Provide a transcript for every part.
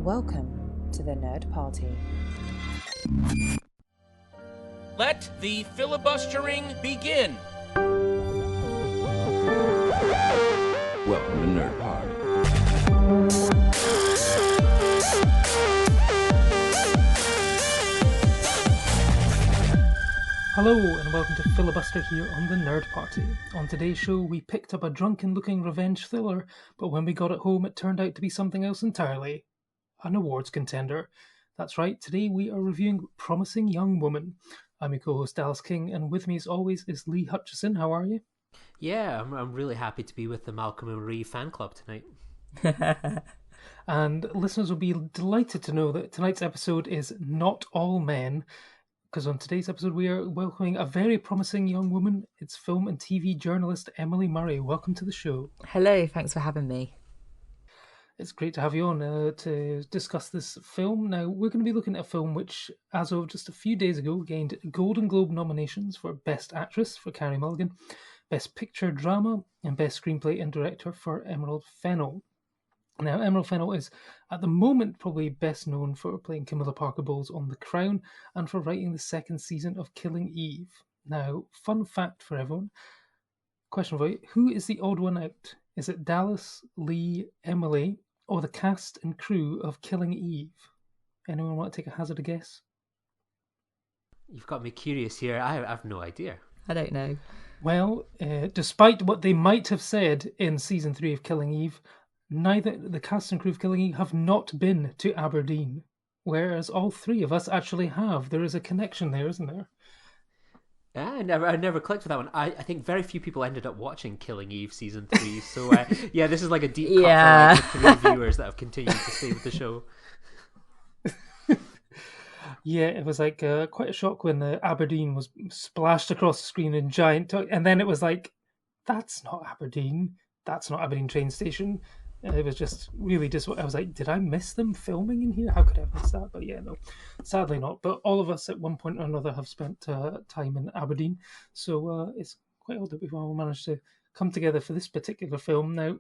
Welcome to the Nerd Party. Let the filibustering begin. Welcome to Nerd Pod. Hello and welcome to Filibuster here on the Nerd Party. On today's show we picked up a drunken-looking revenge thriller, but when we got it home it turned out to be something else entirely. An awards contender. That's right, today we are reviewing Promising Young Woman. I'm your co-host Dallas King, and with me as always is Lee Hutchison. How are you? Yeah, I'm really happy to be with the Malcolm and Marie fan club tonight. And listeners will be delighted to know that tonight's episode is Not All Men, because on today's episode we are welcoming a very promising young woman. It's film and TV journalist Emily Murray. Welcome to the show. Hello, thanks for having me. It's great to have you on to discuss this film. Now, we're going to be looking at a film which, as of just a few days ago, gained Golden Globe nominations for Best Actress for Carey Mulligan, Best Picture Drama, and Best Screenplay and Director for Emerald Fennell. Now, Emerald Fennell is, at the moment, probably best known for playing Camilla Parker Bowles on The Crown and for writing the second season of Killing Eve. Now, fun fact for everyone. Question for you. Who is the odd one out? Is it Dallas, Lee, Emily, or the cast and crew of Killing Eve? Anyone want to take a hazard a guess? You've got me curious here. I have no idea. I don't know. Well, despite what they might have said in season 3 of Killing Eve, neither the cast and crew of Killing Eve have not been to Aberdeen, whereas all three of us actually have. There is a connection there, isn't there? I never clicked with that one. I think very few people ended up watching Killing Eve season 3. So yeah, this is like a deep cut for like, the 3 viewers that have continued to stay with the show. Yeah, it was like quite a shock when Aberdeen was splashed across the screen in giant, and then it was like, that's not Aberdeen. That's not Aberdeen train station. It was just really I was like, did I miss them filming in here? How could I have missed that? But yeah, no, sadly not. But all of us at one point or another have spent time in Aberdeen. So it's quite odd that we've all managed to come together for this particular film. Now,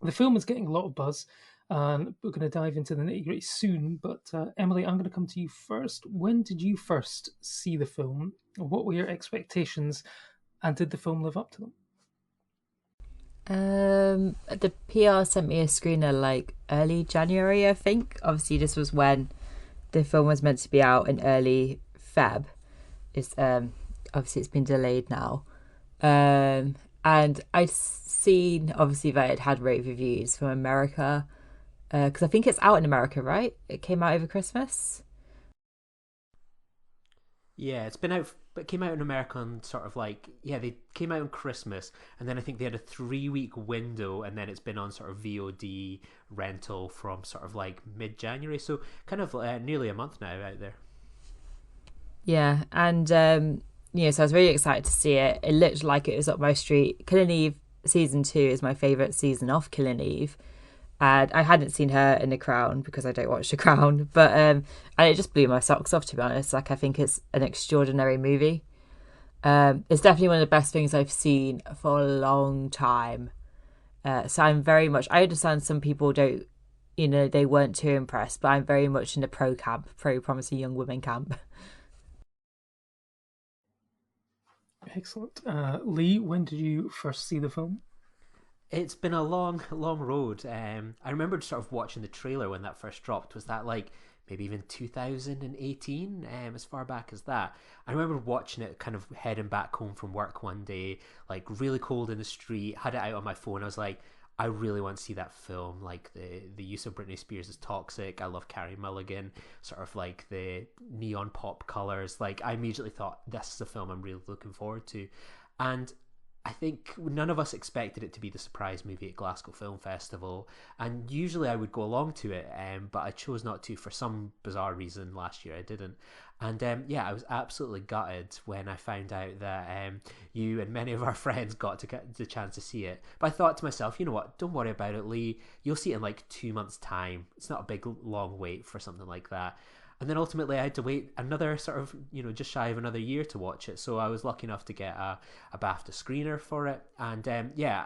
the film is getting a lot of buzz, and we're going to dive into the nitty-gritty soon. But Emily, I'm going to come to you first. When did you first see the film? What were your expectations? And did the film live up to them? The PR sent me a screener like early January, I think. Obviously, this was when the film was meant to be out in early Feb. It's obviously it's been delayed now. And I'd seen obviously that it had rave reviews from America, because I think it's out in America, right? It came out over Christmas. Yeah, it's been out, but it came out in America on sort of like, yeah, they came out on Christmas, and then I think they had a 3-week window, and then it's been on sort of VOD rental from sort of like mid-January, so kind of nearly a month now out there. Yeah, and so I was really excited to see it. It looked like it was up my street. Killing Eve season 2 is my favourite season of Killing Eve. And I hadn't seen her in The Crown because I don't watch The Crown, but and it just blew my socks off, to be honest. Like, I think it's an extraordinary movie. It's definitely one of the best things I've seen for a long time. So I'm very much, I understand some people don't, they weren't too impressed, but I'm very much in the pro Promising Young Women camp. Excellent. Lee, when did you first see the film? It's been a long, long road. I remember sort of watching the trailer when that first dropped. Was that like maybe even 2018? As far back as that. I remember watching it kind of heading back home from work one day, like really cold in the street, had it out on my phone. I was like, I really want to see that film. Like the use of Britney Spears is toxic. I love Carey Mulligan, sort of like the neon pop colours. Like, I immediately thought, this is a film I'm really looking forward to. And I think none of us expected it to be the surprise movie at Glasgow Film Festival, and usually I would go along to it, but I chose not to for some bizarre reason. Last year I didn't, and yeah, I was absolutely gutted when I found out that you and many of our friends got to get the chance to see it. But I thought to myself, you know what, don't worry about it, Lee, you'll see it in like 2 months' time. It's not a big long wait for something like that. And then ultimately I had to wait another sort of, just shy of another year to watch it. So I was lucky enough to get a BAFTA screener for it. And yeah,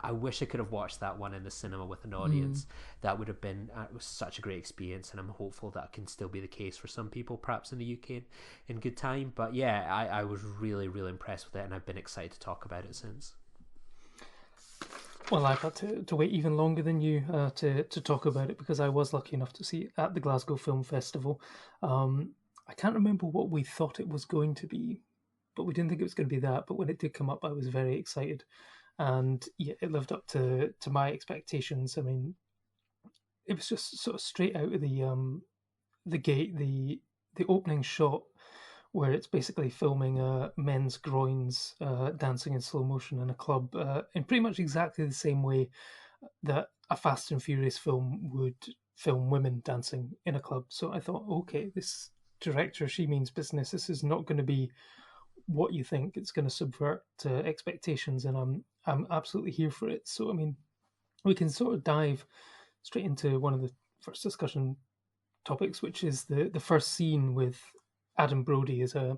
I wish I could have watched that one in the cinema with an audience. That would have been, it was such a great experience, and I'm hopeful that can still be the case for some people, perhaps in the UK in good time. But yeah, I was really, really impressed with it, and I've been excited to talk about it since. Well, I've had to wait even longer than you to talk about it, because I was lucky enough to see it at the Glasgow Film Festival. I can't remember what we thought it was going to be, but we didn't think it was going to be that. But when it did come up, I was very excited. And yeah, it lived up to my expectations. I mean, it was just sort of straight out of the gate, the opening shot, where it's basically filming men's groins dancing in slow motion in a club, in pretty much exactly the same way that a Fast and Furious film would film women dancing in a club. So I thought, okay, this director, she means business. This is not going to be what you think. It's going to subvert expectations, and I'm absolutely here for it. So I mean, we can sort of dive straight into one of the first discussion topics, which is the first scene with Adam Brody as a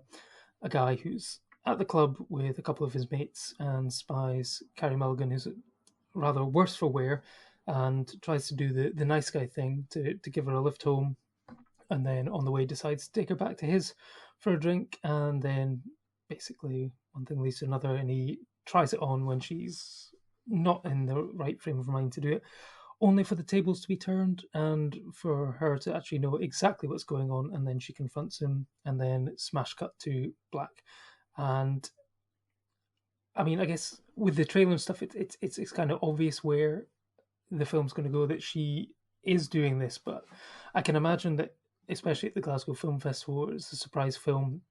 guy who's at the club with a couple of his mates and spies Carey Mulligan, who's rather worse for wear, and tries to do the nice guy thing to give her a lift home, and then on the way decides to take her back to his for a drink, and then basically one thing leads to another, and he tries it on when she's not in the right frame of mind to do it, only for the tables to be turned and for her to actually know exactly what's going on, and then she confronts him, and then smash cut to black. And I mean, I guess with the trailer and stuff, it's kind of obvious where the film's going to go, that she is doing this, but I can imagine that, especially at the Glasgow Film Festival, it's a surprise film,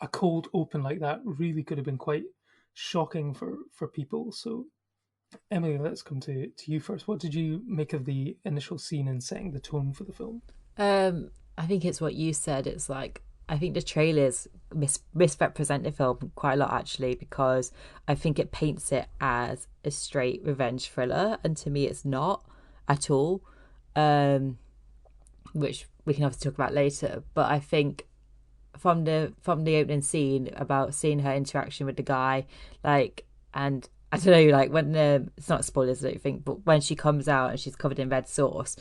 a cold open like that really could have been quite shocking for people. So Emily, let's come to you first. What did you make of the initial scene and setting the tone for the film? I think it's what you said. It's like, I think the trailers misrepresent the film quite a lot, actually, because I think it paints it as a straight revenge thriller, and to me it's not at all, which we can obviously talk about later. But I think from the opening scene, about seeing her interaction with the guy, like, and I don't know, like when it's not spoilers, I don't think, but when she comes out and she's covered in red sauce,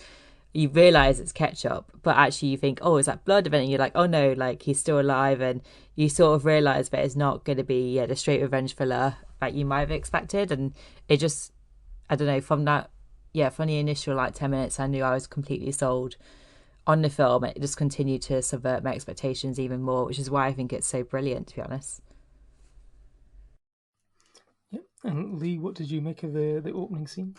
you realise it's ketchup, but actually you think, oh, is that blood? And you're like, oh no, like he's still alive, and you sort of realise that it's not going to be the straight revenge thriller that you might have expected. And it just, I don't know, from that, from the initial like 10 minutes, I knew I was completely sold on the film. It just continued to subvert my expectations even more, which is why I think it's so brilliant, to be honest. And Lee, what did you make of the opening scene?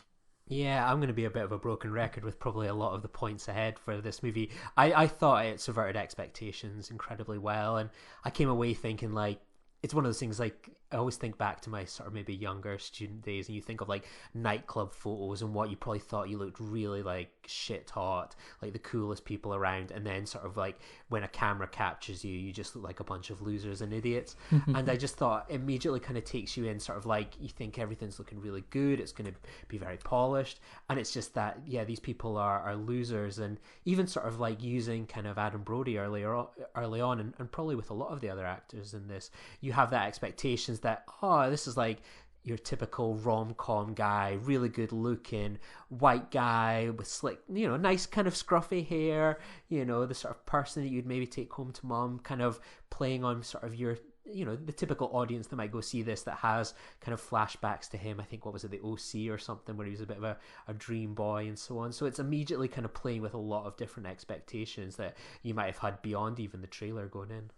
Yeah, I'm going to be a bit of a broken record with probably a lot of the points ahead for this movie. I thought it subverted expectations incredibly well, and I came away thinking, like, it's one of those things, like, I always think back to my sort of maybe younger student days, and you think of like nightclub photos and what you probably thought you looked really like shit hot, like the coolest people around, and then sort of like when a camera captures you, you just look like a bunch of losers and idiots. And I just thought immediately kind of takes you in, sort of like you think everything's looking really good, it's going to be very polished, and it's just that, yeah, these people are losers. And even sort of like using kind of Adam Brody early on, and probably with a lot of the other actors in this, you have that expectations that, oh, this is like your typical rom-com guy, really good looking white guy with slick, nice kind of scruffy hair, the sort of person that you'd maybe take home to mom, kind of playing on sort of your, the typical audience that might go see this, that has kind of flashbacks to him. I think, what was it, the OC or something, where he was a bit of a dream boy and so on. So it's immediately kind of playing with a lot of different expectations that you might have had beyond even the trailer going in.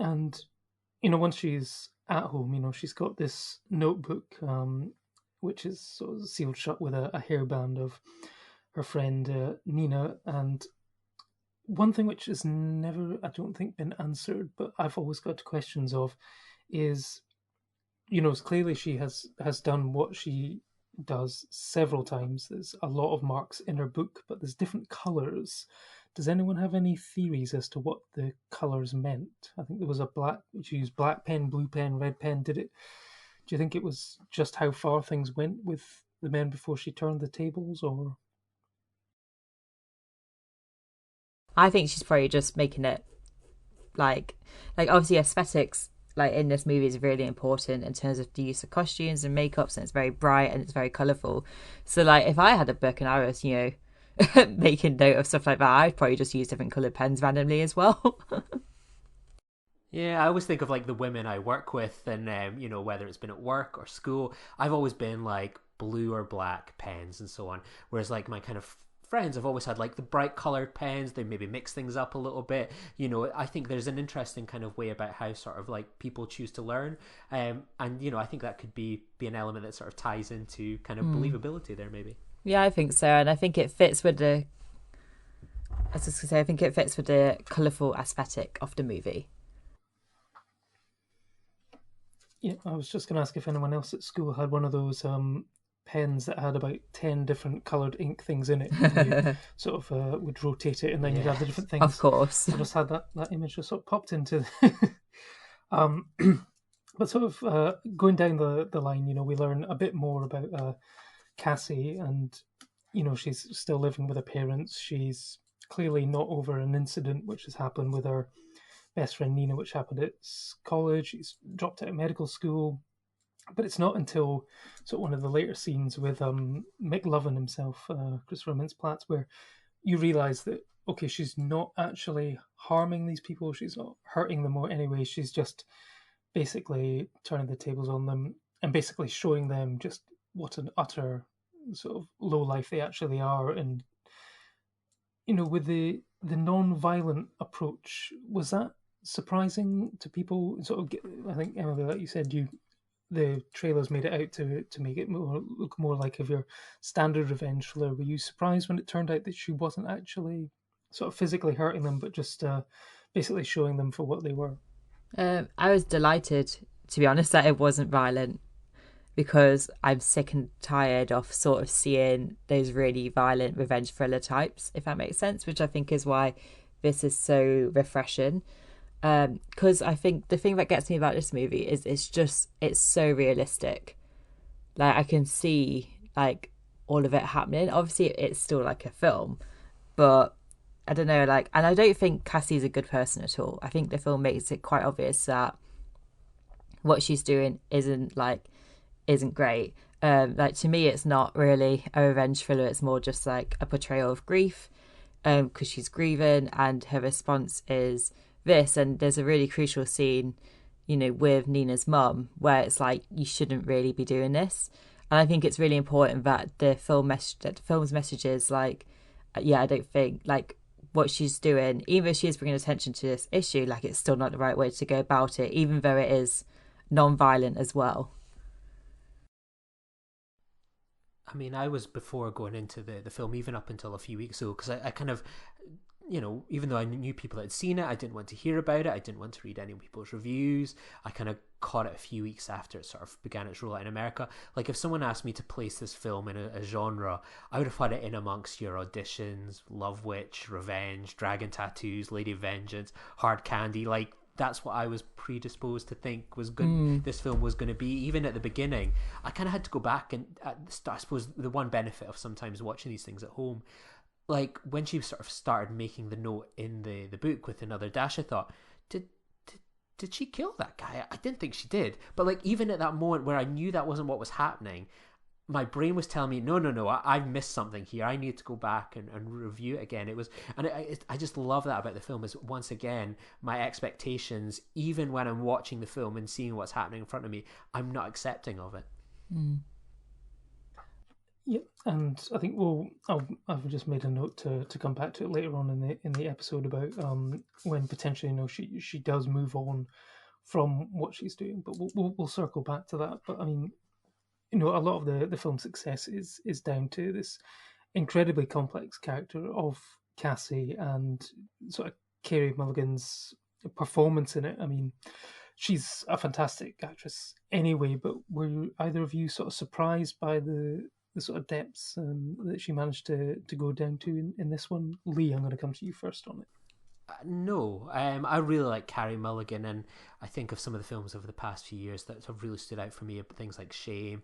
And once she's at home, she's got this notebook, which is sort of sealed shut with a hairband of her friend Nina. And one thing which has never, I don't think, been answered, but I've always got questions of, is, clearly she has done what she does several times. There's a lot of marks in her book, but there's different colours. Does anyone have any theories as to what the colours meant? I think there was she used black pen, blue pen, red pen. Do you think it was just how far things went with the men before she turned the tables, or? I think she's probably just making it like obviously aesthetics like in this movie is really important in terms of the use of costumes and makeups, and it's very bright and it's very colourful. So like if I had a book and I was, making note of stuff like that, I'd probably just use different coloured pens randomly as well. Yeah, I always think of like the women I work with, and whether it's been at work or school, I've always been like blue or black pens and so on. Whereas like my kind of friends have always had like the bright colored pens. They maybe mix things up a little bit. I think there's an interesting kind of way about how sort of like people choose to learn, and I think that could be an element that sort of ties into kind of believability there, maybe. Yeah, I think so, and I think it fits with the. I was just gonna say, I think it fits with the colourful aesthetic of the movie. Yeah, I was just going to ask if anyone else at school had one of those pens that had about 10 different coloured ink things in it. And you sort of would rotate it, and then you'd have the different things. Of course. I just had that image just sort of popped into... But sort of going down the line, we learn a bit more about Cassie, and, she's still living with her parents. She's clearly not over an incident which has happened with her best friend Nina, which happened at college. She's dropped out of medical school, but it's not until sort of one of the later scenes with McLovin himself, Christopher Mintz-Plasse, where you realise that okay, she's not actually harming these people. She's not hurting them anyway. She's just basically turning the tables on them and basically showing them just what an utter sort of low life they actually are. And with the non-violent approach, was that surprising to people? Sort of, I think, Emily, like you said, the trailers made it out to make it look more like of your standard revenge thriller. Were you surprised when it turned out that she wasn't actually sort of physically hurting them, but just basically showing them for what they were? I was delighted, to be honest, that it wasn't violent, because I'm sick and tired of sort of seeing those really violent revenge thriller types, if that makes sense, which I think is why this is so refreshing. Because I think the thing that gets me about this movie is it's so realistic. Like I can see like all of it happening. Obviously it's still like a film, but I don't know, like, and I don't think Cassie's a good person at all. I think the film makes it quite obvious that what she's doing isn't great. Like to me it's not really a revenge thriller, it's more just like a portrayal of grief, because she's grieving and her response is this. And there's a really crucial scene with Nina's mum where it's like, you shouldn't really be doing this. And I think it's really important that the film's message is like, I don't think like what she's doing, even if she is bringing attention to this issue, like it's still not the right way to go about it, even though it is non-violent as well. I mean, I was, before going into the film, even up until a few weeks ago, because I kind of, even though I knew people that had seen it, I didn't want to hear about it. I didn't want to read any people's reviews. I kind of caught it a few weeks after it sort of began its rollout in America. Like, if someone asked me to place this film in a genre, I would have had it in amongst your Auditions, Love Witch, Revenge, Dragon Tattoos, Lady Vengeance, Hard Candy. Like, that's what I was predisposed to think was good. This film was going to be. Even at the beginning, I kind of had to go back and I suppose the one benefit of sometimes watching these things at home, like when she sort of started making the note in the book with another dash, I thought, did she kill that guy? I didn't think she did. But like even at that moment where I knew that wasn't what was happening, my brain was telling me, no, I've missed something here. I need to go back and review it again. It was, and I just love that about the film is, once again, my expectations, even when I'm watching the film and seeing what's happening in front of me, I'm not accepting of it. Yeah, and I think I've just made a note to come back to it later on in the episode about when potentially she does move on from what she's doing, but we'll circle back to that. But I mean, a lot of the film's success is down to this incredibly complex character of Cassie and sort of Carey Mulligan's performance in it. I mean, she's a fantastic actress anyway, but were either of you sort of surprised by the sort of depths that she managed to go down to in this one? Lee, I'm going to come to you first on it. No, I really like Carey Mulligan, and I think of some of the films over the past few years that have really stood out for me, things like Shame,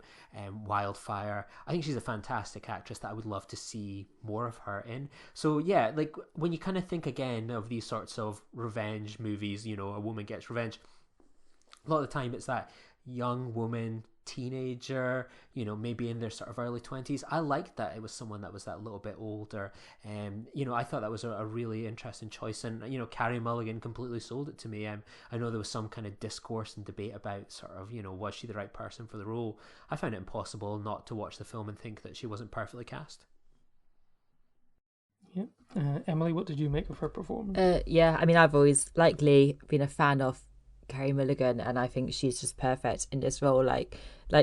Wildfire. I think she's a fantastic actress that I would love to see more of her in. So yeah, like when you kind of think again of these sorts of revenge movies, a woman gets revenge, a lot of the time it's that young woman, teenager, maybe in their sort of early 20s. I liked that it was someone that was that little bit older. I thought that was a really interesting choice. And, Carey Mulligan completely sold it to me. I know there was some kind of discourse and debate about sort of, was she the right person for the role? I found it impossible not to watch the film and think that she wasn't perfectly cast. Yeah. Emily, what did you make of her performance? I mean, I've always likely been a fan of Carey Mulligan, and I think she's just perfect in this role. Like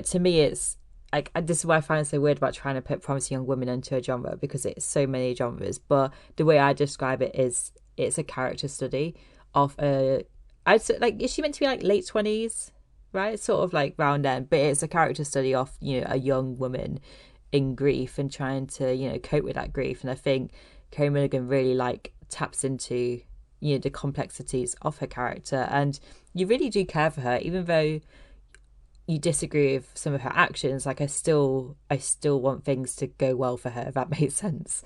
to me, it's like, this is why I find it so weird about trying to put promising young women into a genre, because it's so many genres. But the way I describe it is, it's a character study of I'd say, like, is she meant to be like late 20s, right? Sort of like round then, but it's a character study of a young woman in grief and trying to cope with that grief. And I think Carey Mulligan really like taps into the complexities of her character, and you really do care for her, even though you disagree with some of her actions. Like, I still want things to go well for her, if that makes sense.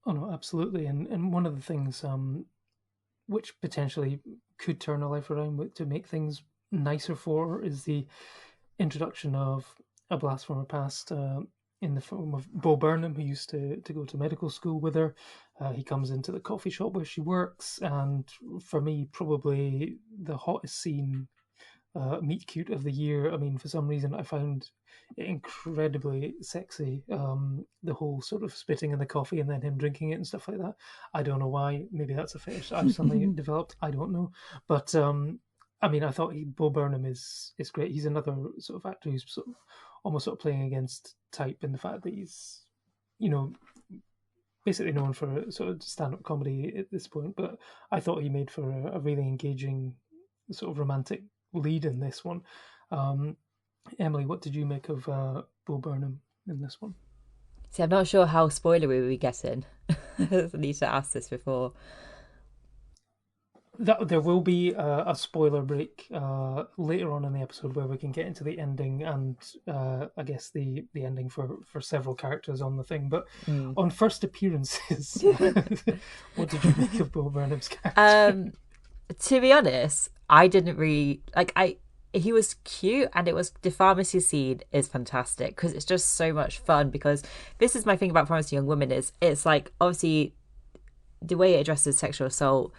Oh no, absolutely. And one of the things which potentially could turn her life around to make things nicer for her is the introduction of a blast from her past, in the form of Bo Burnham, who used to go to medical school with her. He comes into the coffee shop where she works, and for me, probably the hottest scene, meet cute of the year. I mean, for some reason, I found it incredibly sexy. The whole sort of spitting in the coffee and then him drinking it and stuff like that. I don't know why. Maybe that's a fetish I've suddenly developed. I don't know. But I mean, I thought Bo Burnham is great. He's another sort of actor who's sort of almost sort of playing against type in the fact that he's, basically known for sort of stand-up comedy at this point. But I thought he made for a really engaging sort of romantic lead in this one. Emily, what did you make of Bo Burnham in this one? See, I'm not sure how spoilery we get in. I need to ask this before. There will be a spoiler break later on in the episode where we can get into the ending and I guess the ending for several characters on the thing. But on first appearances, what did you make of Bo Burnham's character? To be honest, I didn't really he was cute, and the pharmacy scene is fantastic because it's just so much fun. Because this is my thing about Promising Young Women, is it's like, obviously the way it addresses sexual assault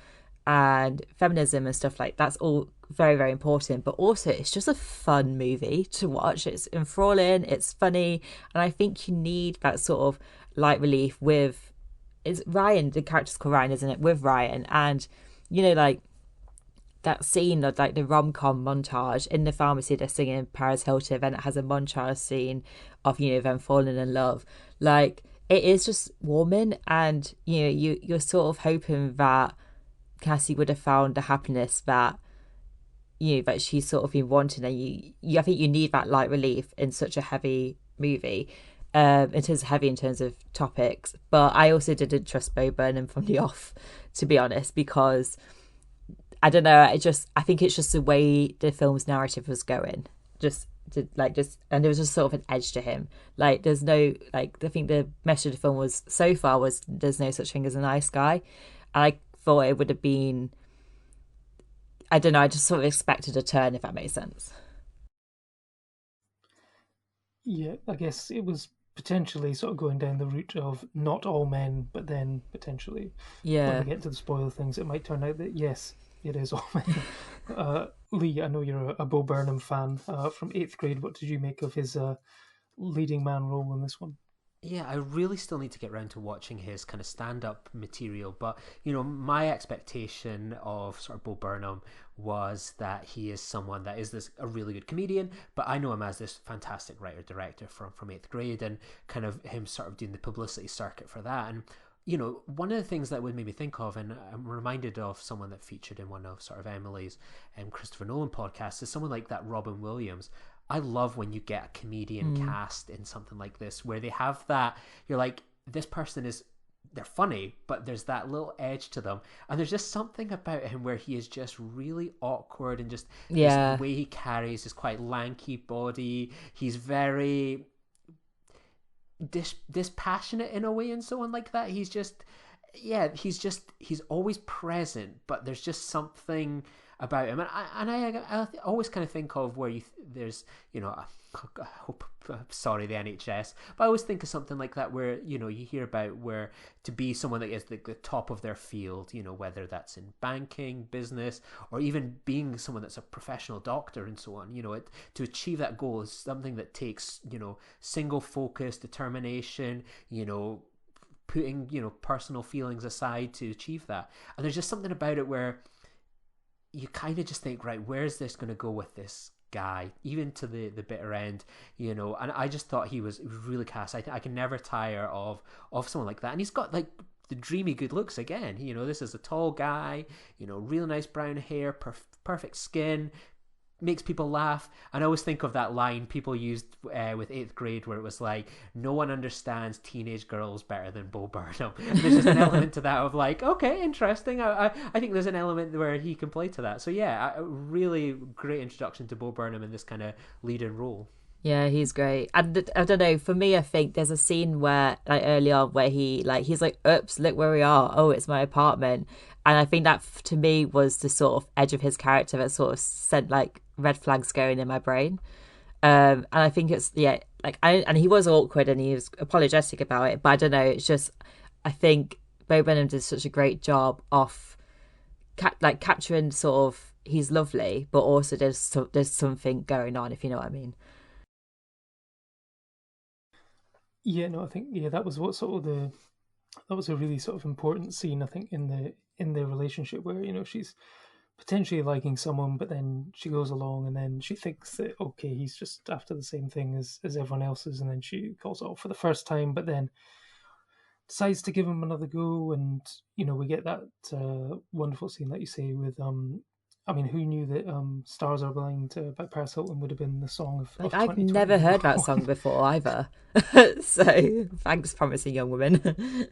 and feminism and stuff, like that's all very, very important, but also it's just a fun movie to watch. It's enthralling, it's funny, and I think you need that sort of light relief with, it's Ryan, the character's called Ryan, isn't it, with Ryan, and like that scene of like the rom-com montage in the pharmacy, they're singing Paris Hilton, and it has a montage scene of them falling in love. Like, it is just warming, and you're sort of hoping that Cassie would have found the happiness that that she's sort of been wanting, and I think you need that light relief in such a heavy movie, in terms of topics. But I also didn't trust Bo Burnham from the off, to be honest, because I don't know, I think it's just the way the film's narrative was going, and there was just sort of an edge to him. Like, there's no, like, I think the message of the film was so far was there's no such thing as a nice guy, and I thought it would have been, I don't know, I just sort of expected a turn, if that makes sense. Yeah, I guess it was potentially sort of going down the route of not all men, but then potentially when we get to the spoiler things, it might turn out that yes, it is all men. Lee, I know you're a Bo Burnham fan from 8th grade. What did you make of his leading man role in this one? Yeah, I really still need to get around to watching his kind of stand-up material, but my expectation of sort of Bo Burnham was that he is someone that is a really good comedian, but I know him as this fantastic writer-director from 8th grade, and kind of him sort of doing the publicity circuit for that. And one of the things that would make me think of, and I'm reminded of someone that featured in one of sort of Emily's Christopher Nolan podcasts, is someone like that Robin Williams. I love when you get a comedian cast in something like this, where they have that, you're like, this person they're funny, but there's that little edge to them. And there's just something about him where he is just really awkward, and just the way he carries his quite lanky body. He's very dispassionate in a way, and so on like that. He's just, yeah, he's always present, but there's just something about him, and I always kind of think of where there's, you know, I hope, sorry, the NHS, but I always think of something like that where, you know, you hear about where to be someone that is the top of their field, you know, whether that's in banking, business, or even being someone that's a professional doctor and so on, you know, to achieve that goal is something that takes, you know, single focus, determination, you know, putting, you know, personal feelings aside to achieve that. And there's just something about it where you kind of just think, right, where's this going to go with this guy, even to the bitter end, you know? And I just thought he was really cast. I can never tire of someone like that. And he's got like the dreamy good looks again. You know, this is a tall guy, you know, real nice brown hair, perfect skin, makes people laugh. And I always think of that line people used with 8th grade where it was like, no one understands teenage girls better than Bo Burnham. And there's just an element to that of like, okay, interesting. I think there's an element where he can play to that. So yeah, a really great introduction to Bo Burnham in this kind of lead-in role. Yeah, he's great. And I don't know, for me, I think there's a scene where, like, early on where he's like, oops, look where we are. Oh, it's my apartment. And I think that, to me, was the sort of edge of his character that sort of sent, like, red flags going in my brain. And I think it's, yeah, like, and he was awkward and he was apologetic about it. But I don't know, it's just, I think Bo Burnham did such a great job of, capturing sort of, he's lovely, but also there's something going on, if you know what I mean. Yeah, no, I think that was that was a really sort of important scene, I think, in the relationship where, you know, she's potentially liking someone, but then she goes along and then she thinks that, okay, he's just after the same thing as everyone else is, and then she calls it off for the first time, but then decides to give him another go, and, you know, we get that wonderful scene, like you say, with I mean, who knew that Stars Are Blind by Paris Hilton would have been the song of I've never heard that song before either. So thanks, Promising Young Woman.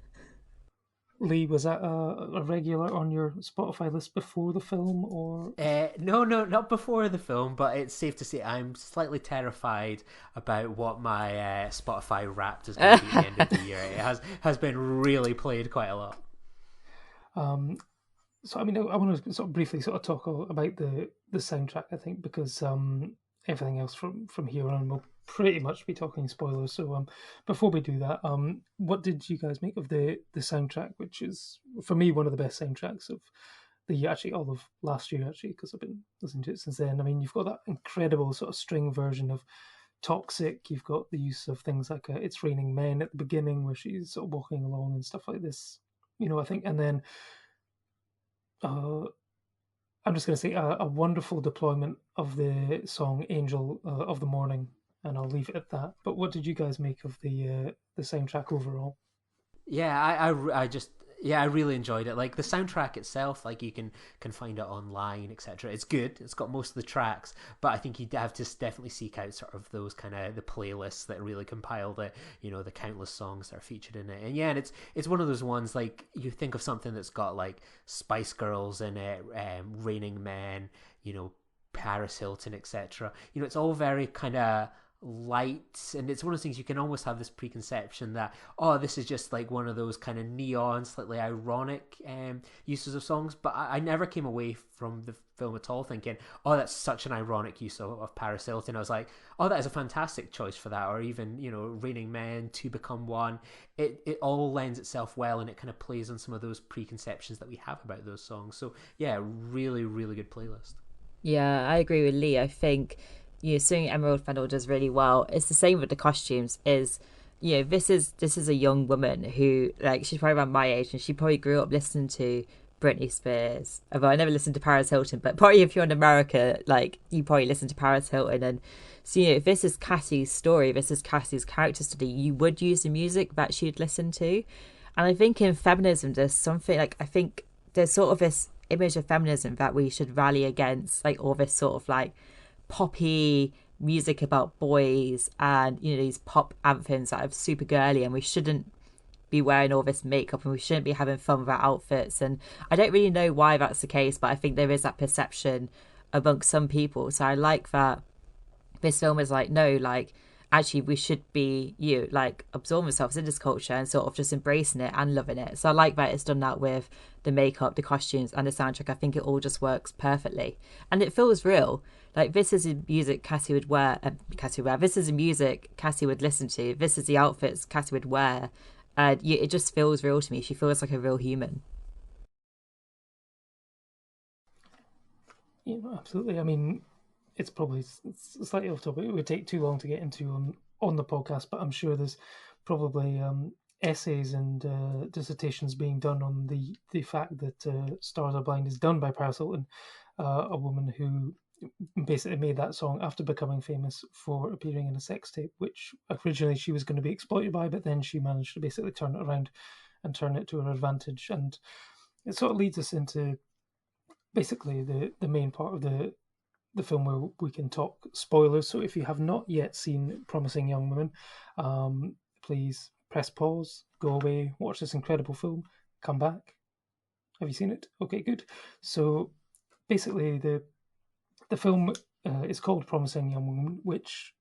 Lee, was that a regular on your Spotify list before the film, or? No, not before the film, but it's safe to say I'm slightly terrified about what my Spotify Wrapped is going to be at the end of the year. It has been really played quite a lot. So, I mean, I want to sort of briefly sort of talk about the soundtrack, I think, because everything else from here on will pretty much be talking spoilers. So before we do that, what did you guys make of the soundtrack, which is, for me, one of the best soundtracks of the year, actually, all of last year, actually, because I've been listening to it since then. I mean, you've got that incredible sort of string version of Toxic. You've got the use of things like It's Raining Men at the beginning, where she's sort of walking along and stuff like this, you know, I think. And then I'm just going to say a wonderful deployment of the song Angel of the Morning, and I'll leave it at that. But what did you guys make of the soundtrack overall? Yeah, I really enjoyed it. Like the soundtrack itself, like you can find it online, etc. It's good. It's got most of the tracks, but I think you'd have to definitely seek out sort of those kind of the playlists that really compile the, you know, the countless songs that are featured in it. And yeah, and it's one of those ones, like you think of something that's got like Spice Girls in it, Raining Men, you know, Paris Hilton, etc. You know, it's all very kind of light, and it's one of those things you can almost have this preconception that, oh, this is just like one of those kind of neon, slightly ironic uses of songs. But I never came away from the film at all thinking, oh, that's such an ironic use of Paris Hilton. I was like, oh, that is a fantastic choice for that. Or even, you know, Raining Men, Two Become One. It all lends itself well, and it kind of plays on some of those preconceptions that we have about those songs. So yeah, really, really good playlist. Yeah, I agree with Lee. I think, you know, something Emerald Fennell does really well. It's the same with the costumes. Is, you know, this is a young woman who, like, she's probably around my age, and she probably grew up listening to Britney Spears. Although I never listened to Paris Hilton, but probably if you're in America, like, you probably listen to Paris Hilton. And so, you know, if this is Cassie's story, this is Cassie's character study, you would use the music that she'd listen to. And I think in feminism, there's something, like, I think there's sort of this image of feminism that we should rally against, like, all this sort of, like, poppy music about boys and, you know, these pop anthems that are super girly, and we shouldn't be wearing all this makeup and we shouldn't be having fun with our outfits. And I don't really know why that's the case, but I think there is that perception amongst some people. So I like that this film is like, no, like, actually we should be like absorbing ourselves in this culture and sort of just embracing it and loving it. So I like that it's done that with the makeup, the costumes, and the soundtrack. I think it all just works perfectly, and it feels real. Like, this is the music Cassie would wear. This is the music Cassie would listen to. This is the outfits Cassie would wear. It just feels real to me. She feels like a real human. Absolutely. I mean, it's probably slightly off topic. It would take too long to get into on the podcast, but I'm sure there's probably essays and dissertations being done on the fact that Stars Are Blind is done by Paris Hilton, a woman who basically made that song after becoming famous for appearing in a sex tape, which originally she was going to be exploited by, but then she managed to basically turn it around and turn it to her advantage. And it sort of leads us into basically the main part of the film where we can talk spoilers. So if you have not yet seen Promising Young Woman, please press pause, go away, watch this incredible film, come back. Have you seen it? Okay, good. So basically the film is called Promising Young Woman, which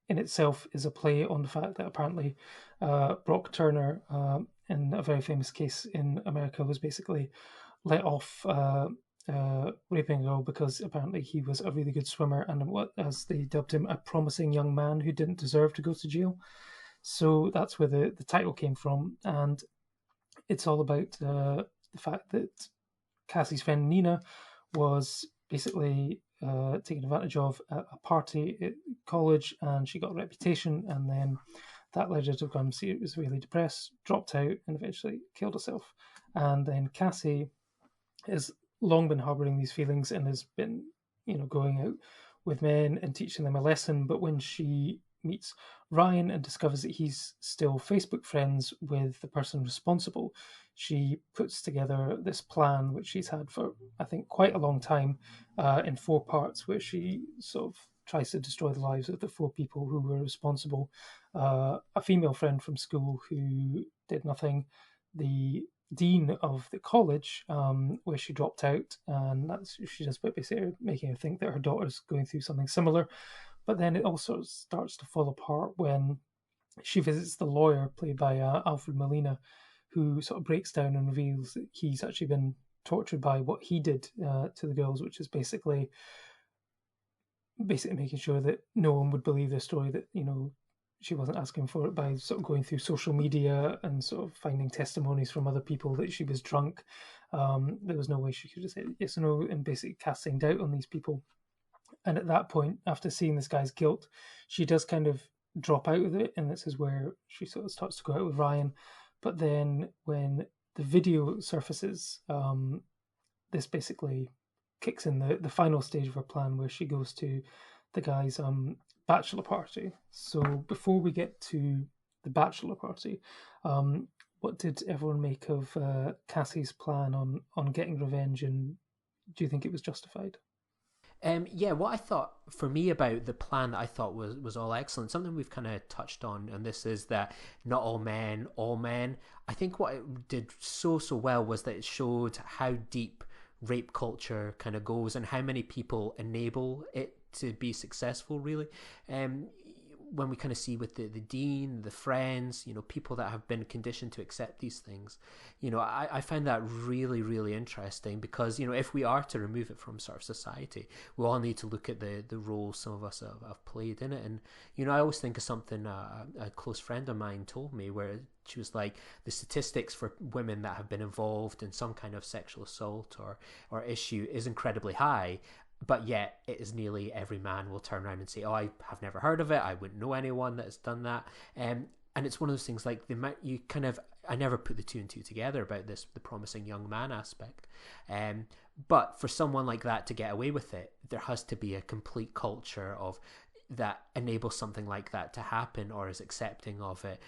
in itself is a play on the fact that apparently Brock Turner, in a very famous case in America, was basically let off raping a girl because apparently he was a really good swimmer and, what, as they dubbed him, a promising young man who didn't deserve to go to jail. So that's where the title came from, and it's all about the fact that Cassie's friend Nina was basically taken advantage of at a party at college, and she got a reputation, and then that led her to become seriously depressed, dropped out, and eventually killed herself. And then Cassie has long been harboring these feelings and has been, going out with men and teaching them a lesson. But when she meets Ryan and discovers that he's still Facebook friends with the person responsible, she puts together this plan, which she's had for, I think, quite a long time, in 4 parts, where she sort of tries to destroy the lives of the 4 people who were responsible. A female friend from school who did nothing, the dean of the college, where she dropped out, and that's she just basically making her think that her daughter's going through something similar. But then it also starts to fall apart when she visits the lawyer, played by Alfred Molina, who sort of breaks down and reveals that he's actually been tortured by what he did to the girls, which is basically making sure that no one would believe the story, that she wasn't asking for it, by sort of going through social media and sort of finding testimonies from other people that she was drunk. There was no way she could just say yes or no, and basically casting doubt on these people. And at that point, after seeing this guy's guilt, she does kind of drop out of it, and this is where she sort of starts to go out with Ryan. But then when the video surfaces, this basically kicks in the final stage of her plan, where she goes to the guy's bachelor party. So before we get to the bachelor party, what did everyone make of Cassie's plan on getting revenge, and do you think it was justified? What I thought for me about the plan that I thought was all excellent, something we've kind of touched on, and this is that not all men, all men. I think what it did so well was that it showed how deep rape culture kind of goes and how many people enable it to be successful, really. When we kind of see with the dean, the friends, people that have been conditioned to accept these things, I find that really, really interesting, because, if we are to remove it from sort of society, we all need to look at the roles some of us have played in it. And, I always think of something a close friend of mine told me, where she was like, the statistics for women that have been involved in some kind of sexual assault or issue is incredibly high. But yet, it is nearly every man will turn around and say, "Oh, I have never heard of it. I wouldn't know anyone that has done that." And it's one of those things, like I never put the 2 and 2 together about this, the promising young man aspect. But for someone like that to get away with it, there has to be a complete culture of that enables something like that to happen, or is accepting of it,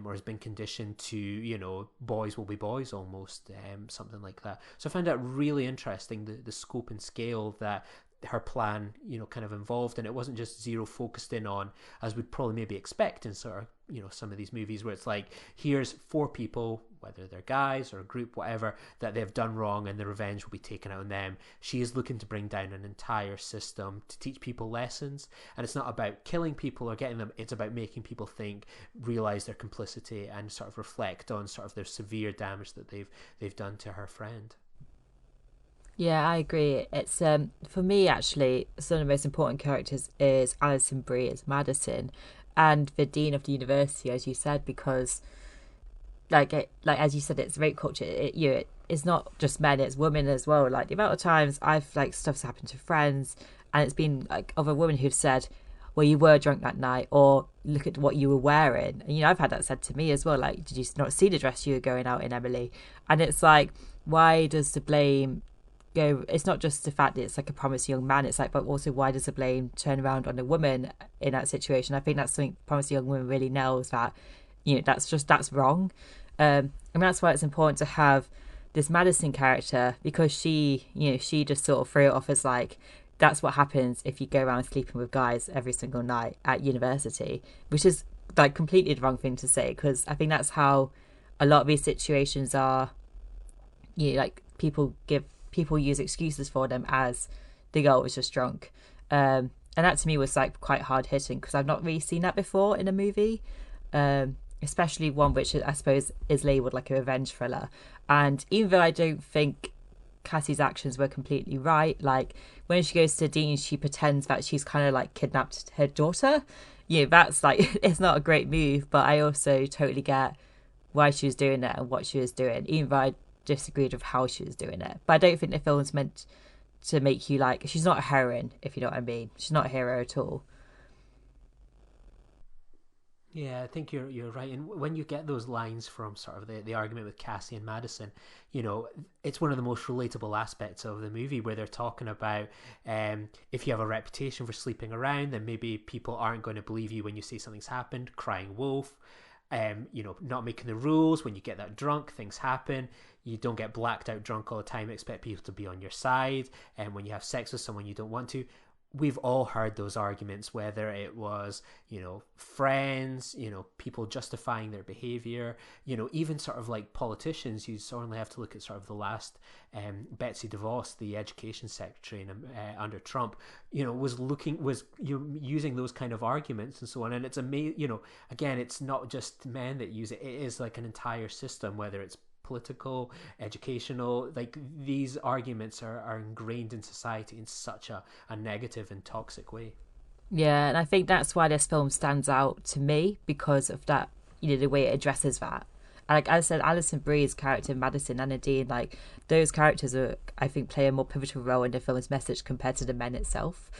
or has been conditioned to, boys will be boys almost, something like that. So I found that really interesting, the scope and scale that her plan, kind of involved, and it wasn't just Zero focused in on, as we'd probably maybe expect in sort of, some of these movies where it's like, here's 4 people, whether they're guys or a group, whatever, that they've done wrong and the revenge will be taken out on them. She is looking to bring down an entire system to teach people lessons, and it's not about killing people or getting them, it's about making people think, realize their complicity, and sort of reflect on sort of their severe damage that they've done to her friend. Yeah, I agree. It's for me actually, some of the most important characters is Alison Brie as Madison, and the dean of the university, as you said, because like as you said, it's rape culture. It's not just men; it's women as well. Like the amount of times stuff's happened to friends, and it's been like other women who've said, "Well, you were drunk that night," or "Look at what you were wearing." And I've had that said to me as well. Like, did you not see the dress you were going out in, Emily? And it's like, why does the blame go? It's not just the fact that it's like a promised young man, it's like, but also why does the blame turn around on a woman in that situation? I think that's something Promised Young Woman really nails, that that's wrong. And that's why it's important to have this Madison character, because she just sort of threw it off as like, that's what happens if you go around sleeping with guys every single night at university, which is like completely the wrong thing to say, because I think that's how a lot of these situations are. Like people use excuses for them as the girl was just drunk. And that to me was like quite hard hitting, because I've not really seen that before in a movie, especially one which I suppose is labelled like a revenge thriller. And even though I don't think Cassie's actions were completely right, like when she goes to Dean, she pretends that she's kind of like kidnapped her daughter. That's like, it's not a great move, but I also totally get why she was doing it and what she was doing, even though I disagreed with how she was doing it. But I don't think the film's meant to make you like, she's not a heroine, if you know what I mean. She's not a hero at all. Yeah, I think you're right. And when you get those lines from sort of the argument with Cassie and Madison, it's one of the most relatable aspects of the movie, where they're talking about if you have a reputation for sleeping around, then maybe people aren't going to believe you when you say something's happened. Crying wolf. Not making the rules. When you get that drunk, things happen. You don't get blacked out drunk all the time, expect people to be on your side. And when you have sex with someone you don't want to, we've all heard those arguments, whether it was, friends, people justifying their behavior, even sort of like politicians. You certainly have to look at sort of the last Betsy DeVos, the education secretary under Trump, was using those kind of arguments and so on. And it's amazing, again, it's not just men that use it. It is like an entire system, whether it's political, educational, like these arguments are ingrained in society in such a negative and toxic way. Yeah, and I think that's why this film stands out to me, because of that, the way it addresses that. Like I said, Alison Brie's character, Madison and Nadine, like those characters are, I think, play a more pivotal role in the film's message compared to the men itself.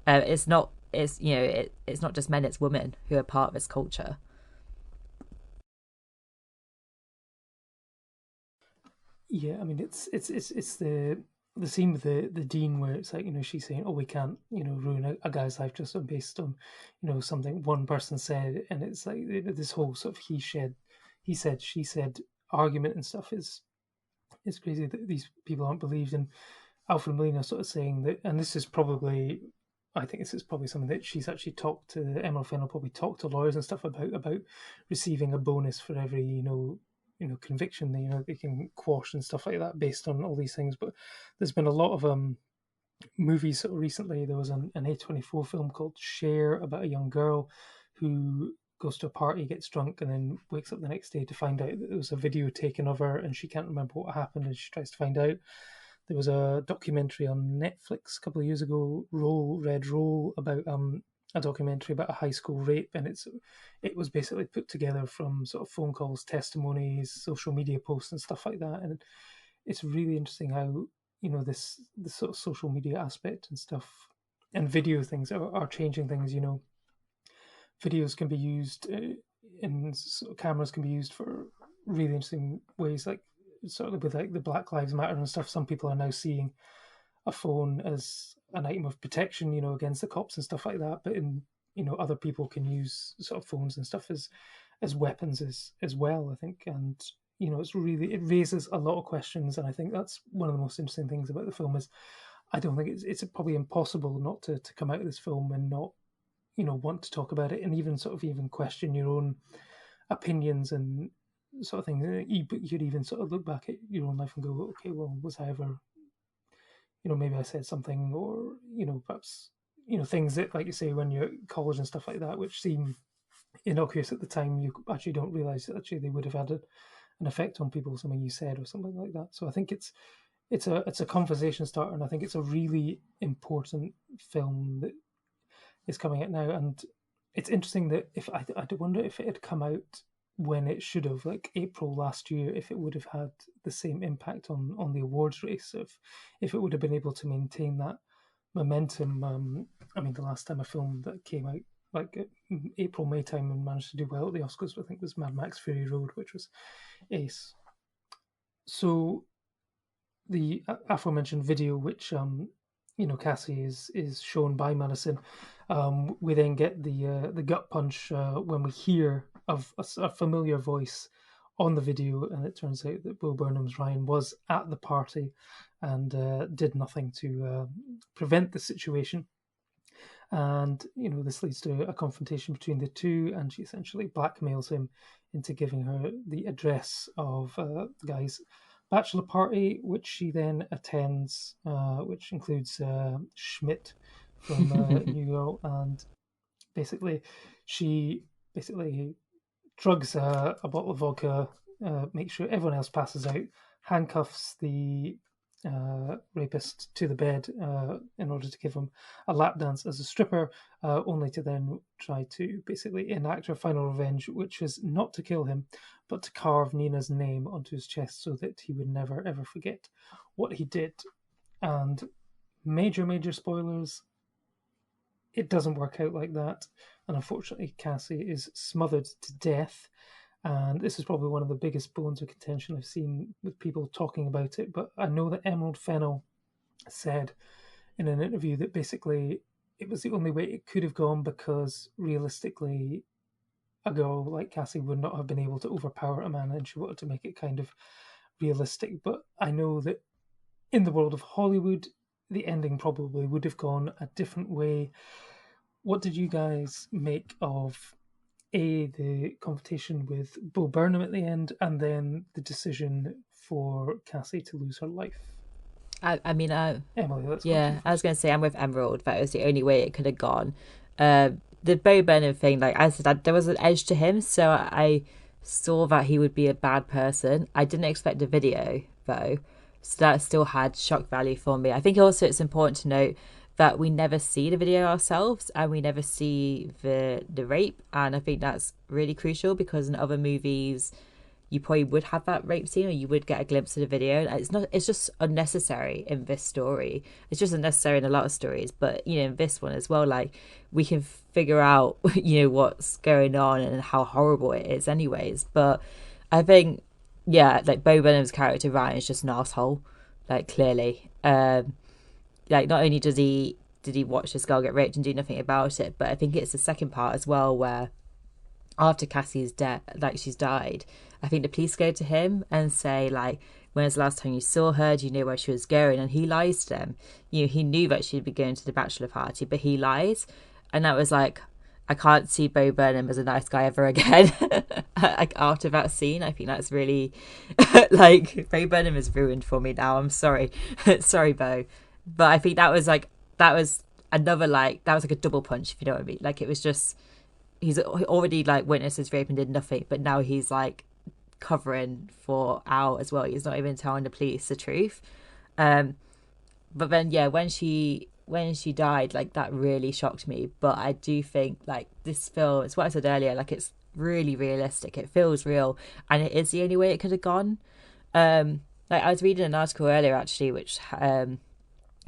It's not just men, it's women who are part of this culture. Yeah, I mean, it's the scene with the dean where it's like, she's saying, "Oh, we can't, ruin a guy's life just based on, something one person said," and it's like this whole sort of he said, she said argument and stuff is crazy that these people aren't believed. And Alfred Molina sort of saying that, and I think this is probably something that she's actually talked to Emerald Fennell, probably talked to lawyers and stuff about receiving a bonus for every conviction that they can quash and stuff like that based on all these things. But there's been a lot of movies sort of recently. There was an A24 film called Share about a young girl who goes to a party, gets drunk, and then wakes up the next day to find out that there was a video taken of her and she can't remember what happened, and she tries to find out. There was a documentary on Netflix a couple of years ago, Red Roll, about a documentary about a high school rape, and it was basically put together from sort of phone calls, testimonies, social media posts, and stuff like that. And it's really interesting how this sort of social media aspect and stuff and video things are changing things. Videos can be used and sort of cameras can be used for really interesting ways, like sort of with like the Black Lives Matter and stuff. Some people are now seeing a phone as an item of protection, against the cops and stuff like that. But other people can use sort of phones and stuff as weapons as well, I think. And it raises a lot of questions. And I think that's one of the most interesting things about the film is I don't think it's probably impossible not to come out of this film and not, want to talk about it, and even question your own opinions and sort of things. You'd even sort of look back at your own life and go, okay, well, was I ever, maybe I said something, or perhaps things that, like you say, when you're at college and stuff like that, which seem innocuous at the time, you actually don't realize that actually they would have had an effect on people, something you said or something like that. So I think it's a conversation starter, and I think it's a really important film that is coming out now. And it's interesting that if I wonder if it had come out when it should have, like April last year, if it would have had the same impact on the awards race, if it would have been able to maintain that momentum. The last time a film that came out like April, May time and managed to do well at the Oscars, I think, was Mad Max Fury Road, which was ace. So the aforementioned video, which Cassie is shown by Madison, we then get the gut punch when we hear of a familiar voice on the video, and it turns out that Bo Burnham's Ryan was at the party and did nothing to prevent the situation. And this leads to a confrontation between the two, and she essentially blackmails him into giving her the address of the guy's bachelor party, which she then attends, which includes Schmidt from New York, and she drugs a bottle of vodka, makes sure everyone else passes out, handcuffs the rapist to the bed in order to give him a lap dance as a stripper, only to then try to basically enact her final revenge, which is not to kill him, but to carve Nina's name onto his chest so that he would never ever forget what he did. And major spoilers, it doesn't work out like that, and unfortunately Cassie is smothered to death. And this is probably one of the biggest bones of contention I've seen with people talking about it. But I know that Emerald Fennell said in an interview that basically it was the only way it could have gone, because realistically a girl like Cassie would not have been able to overpower a man, and she wanted to make it kind of realistic. But I know that in the world of Hollywood, the ending probably would have gone a different way. What did you guys make of the confrontation with Bo Burnham at the end, and then the decision for Cassie to lose her life? Emily, I was going to say I'm with Emerald. That was the only way it could have gone. The Bo Burnham thing, like I said, there was an edge to him, so I saw that he would be a bad person. I didn't expect a video though, so that still had shock value for me. I think also it's important to note that we never see the video ourselves, and we never see the rape, and I think that's really crucial, because in other movies you probably would have that rape scene, or you would get a glimpse of the video. It's just unnecessary in this story. It's just unnecessary in a lot of stories, but in this one as well, like we can figure out what's going on and how horrible it is anyways. But I think like Bo Burnham's character Ryan is just an asshole, like clearly. Like not only did he watch this girl get raped and do nothing about it, but I think it's the second part as well, where after Cassie's death, like she's died, I think the police go to him and say, like, when was the last time you saw her? Do you know where she was going? And he lies to them. He knew that she'd be going to the bachelor party, but he lies. And that was like, I can't see Bo Burnham as a nice guy ever again. Like after that scene, I think that's really like Bo Burnham is ruined for me now. I'm sorry. Sorry, Bo. But I think that was another, like, that was like a double punch, if you know what I mean. Like, it was just, he's already like witnessed his rape and did nothing, but now he's like covering for Al as well. He's not even telling the police the truth. But then when she died, like that really shocked me. But I do think like this film, it's what I said earlier, like it's really realistic. It feels real, and it is the only way it could have gone. Like I was reading an article earlier actually, which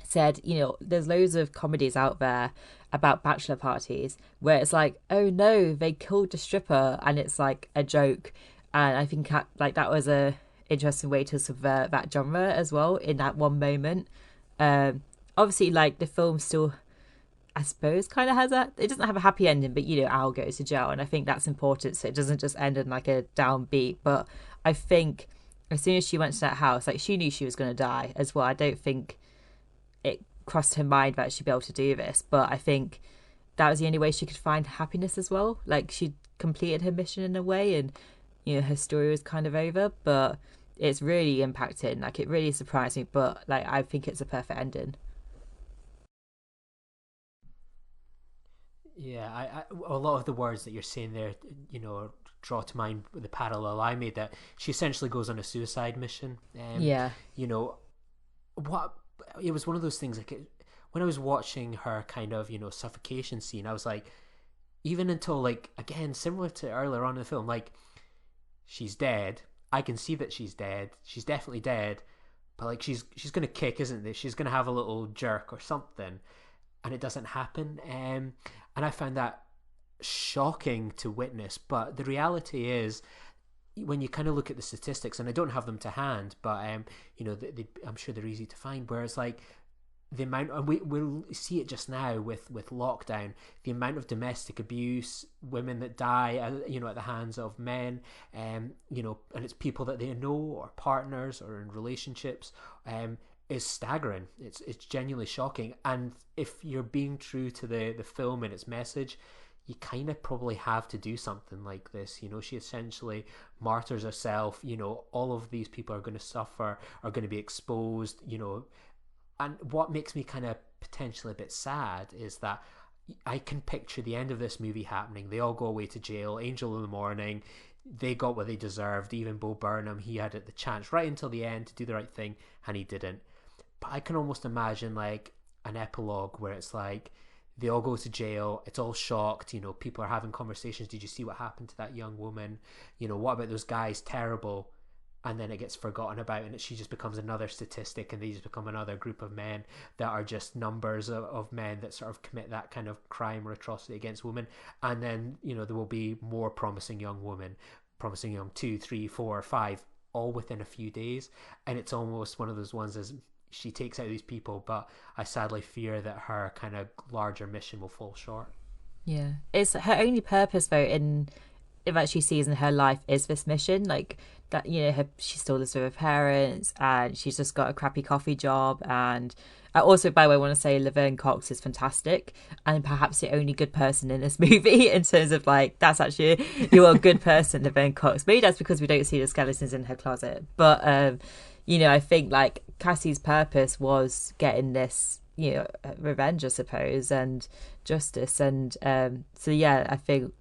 said, there's loads of comedies out there about bachelor parties where it's like, oh no, they killed the stripper, and it's like a joke. And I think like that was a interesting way to subvert that genre as well in that one moment. Obviously, like the film still, I suppose, kind of has it doesn't have a happy ending, but Al goes to jail, and I think that's important, so it doesn't just end in like a downbeat. But I think as soon as she went to that house, like she knew she was going to die as well. I don't think crossed her mind that she'd be able to do this, but I think that was the only way she could find happiness as well. Like, she completed her mission in a way, and her story was kind of over, but it's really impacting. Like, it really surprised me, but like, I think it's a perfect ending. Yeah, a lot of the words that you're saying there, draw to mind the parallel I made, that she essentially goes on a suicide mission. Yeah. What it was one of those things, like, when I was watching her kind of suffocation scene, I was like, even until, like, again, similar to earlier on in the film, like, she's dead. I can see that she's dead. She's definitely dead, but like, she's gonna kick, isn't it? She's gonna have a little jerk or something, and it doesn't happen. And I found that shocking to witness. But the reality is, when you kind of look at the statistics, and I don't have them to hand, but I'm sure they're easy to find. Whereas, like, the amount, and we'll see it just now with lockdown, the amount of domestic abuse, women that die, at the hands of men, and it's people that they know, or partners, or in relationships, is staggering. It's genuinely shocking. And if you're being true to the film and its message, you kind of probably have to do something like this. She essentially martyrs herself. All of these people are going to suffer, are going to be exposed. And what makes me kind of potentially a bit sad is that I can picture the end of this movie happening. They all go away to jail. Angel in the morning, they got what they deserved. Even Bo Burnham, he had the chance right until the end to do the right thing, and he didn't. But I can almost imagine, like, an epilogue where it's like, they all go to jail, it's all shocked, people are having conversations. Did you see what happened to that young woman? What about those guys? Terrible. And then it gets forgotten about, and she just becomes another statistic, and they just become another group of men that are just numbers of men that sort of commit that kind of crime or atrocity against women. And then, there will be more promising young women, promising young 2, 3, 4, 5, all within a few days. And it's almost one of those ones as she takes out these people, but I sadly fear that her kind of larger mission will fall short. Yeah. It's her only purpose, though, in that she sees in her life is this mission. Like, that, she still lives with her parents, and she's just got a crappy coffee job. And I also, by the way, want to say Laverne Cox is fantastic, and perhaps the only good person in this movie, in terms of, like, that's actually, you're a good person, Laverne Cox. Maybe that's because we don't see the skeletons in her closet. But, I think, like, Cassie's purpose was getting this, revenge, I suppose, and justice. And so, yeah, I think